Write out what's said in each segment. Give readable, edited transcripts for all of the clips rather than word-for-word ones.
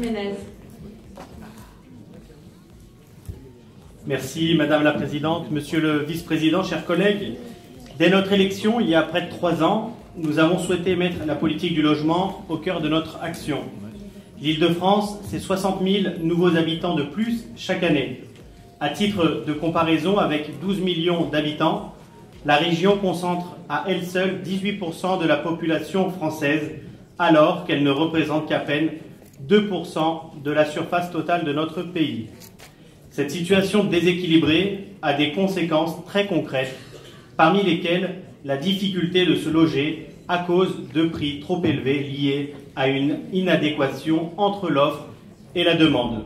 Jiménez. Merci Madame la Présidente, Monsieur le Vice-président, chers collègues. Dès notre élection, il y a près de 3 ans, nous avons souhaité mettre la politique du logement au cœur de notre action. L'Île-de-France, c'est 60 000 nouveaux habitants de plus chaque année. À titre de comparaison, avec 12 millions d'habitants, la région concentre à elle seule 18% de la population française, alors qu'elle ne représente qu'à peine 2% de la surface totale de notre pays. Cette situation déséquilibrée a des conséquences très concrètes, parmi lesquelles la difficulté de se loger à cause de prix trop élevés liés à une inadéquation entre l'offre et la demande.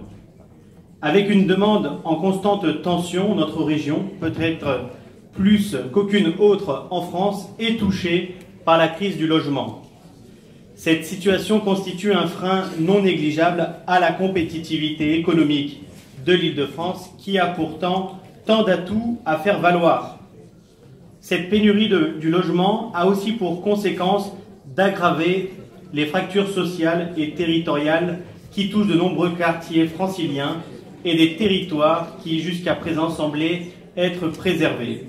Avec une demande en constante tension, notre région, peut-être plus qu'aucune autre en France, est touchée par la crise du logement. Cette situation constitue un frein non négligeable à la compétitivité économique de l'Île-de-France, qui a pourtant tant d'atouts à faire valoir. Cette pénurie du logement a aussi pour conséquence d'aggraver les fractures sociales et territoriales qui touchent de nombreux quartiers franciliens et des territoires qui jusqu'à présent semblaient être préservés.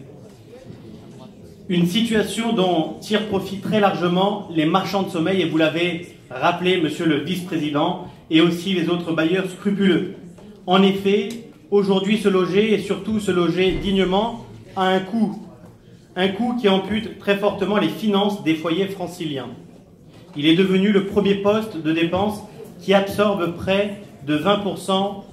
Une situation dont tirent profit très largement les marchands de sommeil, et vous l'avez rappelé, Monsieur le Vice-président, et aussi les autres bailleurs scrupuleux. En effet, aujourd'hui, se loger et surtout se loger dignement a un coût qui ampute très fortement les finances des foyers franciliens. Il est devenu le premier poste de dépense qui absorbe près de 20%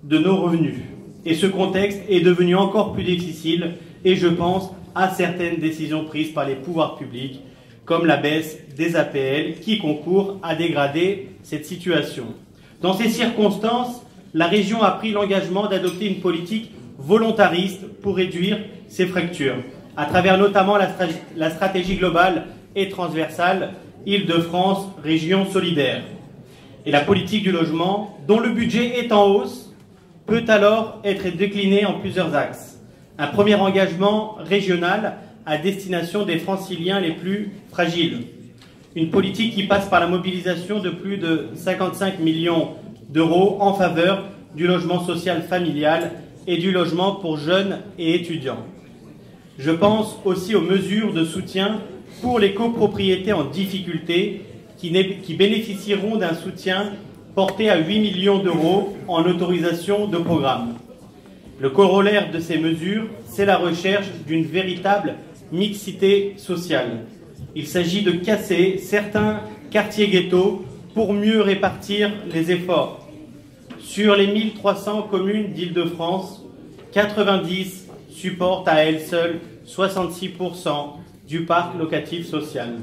de nos revenus. Et ce contexte est devenu encore plus difficile, et je pense à certaines décisions prises par les pouvoirs publics, comme la baisse des APL, qui concourent à dégrader cette situation. Dans ces circonstances, la région a pris l'engagement d'adopter une politique volontariste pour réduire ces fractures, à travers notamment la stratégie globale et transversale Île-de-France, région solidaire. Et la politique du logement, dont le budget est en hausse, peut alors être déclinée en plusieurs axes. Un premier engagement régional à destination des franciliens les plus fragiles. Une politique qui passe par la mobilisation de plus de 55 millions d'euros en faveur du logement social familial et du logement pour jeunes et étudiants. Je pense aussi aux mesures de soutien pour les copropriétés en difficulté qui bénéficieront d'un soutien porté à 8 millions d'euros en autorisation de programme. Le corollaire de ces mesures, c'est la recherche d'une véritable mixité sociale. Il s'agit de casser certains quartiers ghettos pour mieux répartir les efforts. Sur les 1300 communes d'Île-de-France, 90 supportent à elles seules 66% du parc locatif social.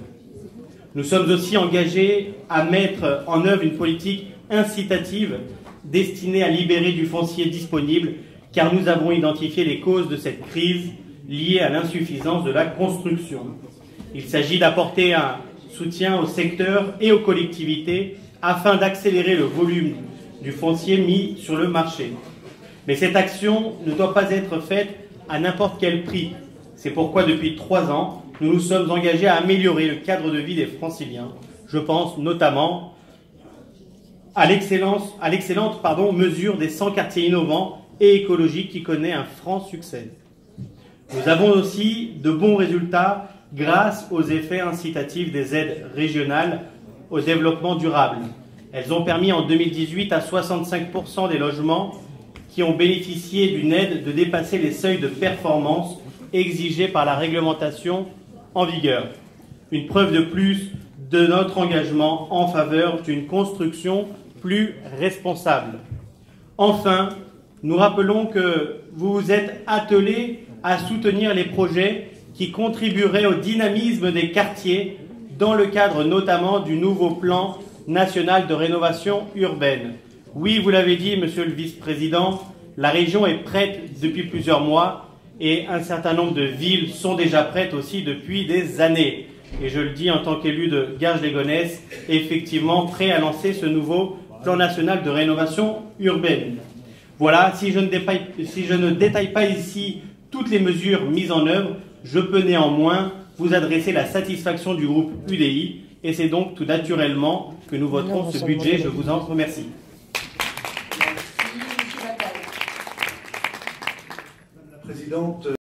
Nous sommes aussi engagés à mettre en œuvre une politique incitative destinée à libérer du foncier disponible, car nous avons identifié les causes de cette crise liée à l'insuffisance de la construction. Il s'agit d'apporter un soutien au secteur et aux collectivités afin d'accélérer le volume du foncier mis sur le marché. Mais cette action ne doit pas être faite à n'importe quel prix. C'est pourquoi depuis 3 ans, nous nous sommes engagés à améliorer le cadre de vie des franciliens. Je pense notamment à l'excellente mesure des 100 quartiers innovants et écologiques qui connaît un franc succès. Nous avons aussi de bons résultats grâce aux effets incitatifs des aides régionales au développement durable. Elles ont permis en 2018 à 65% des logements qui ont bénéficié d'une aide de dépasser les seuils de performance exigés par la réglementation en vigueur. Une preuve de plus de notre engagement en faveur d'une construction plus responsable. Enfin, nous rappelons que vous vous êtes attelés à soutenir les projets qui contribueraient au dynamisme des quartiers dans le cadre notamment du nouveau plan national de rénovation urbaine. Oui, vous l'avez dit, Monsieur le Vice-président, la région est prête depuis plusieurs mois et un certain nombre de villes sont déjà prêtes aussi depuis des années. Et je le dis en tant qu'élu de Garges-les-Gonesse, effectivement prêt à lancer ce nouveau plan national de rénovation urbaine. Voilà, si je ne détaille pas ici toutes les mesures mises en œuvre, je peux néanmoins vous adresser la satisfaction du groupe UDI, et c'est donc tout naturellement que nous voterons ce budget. Je vous en remercie. Présidente.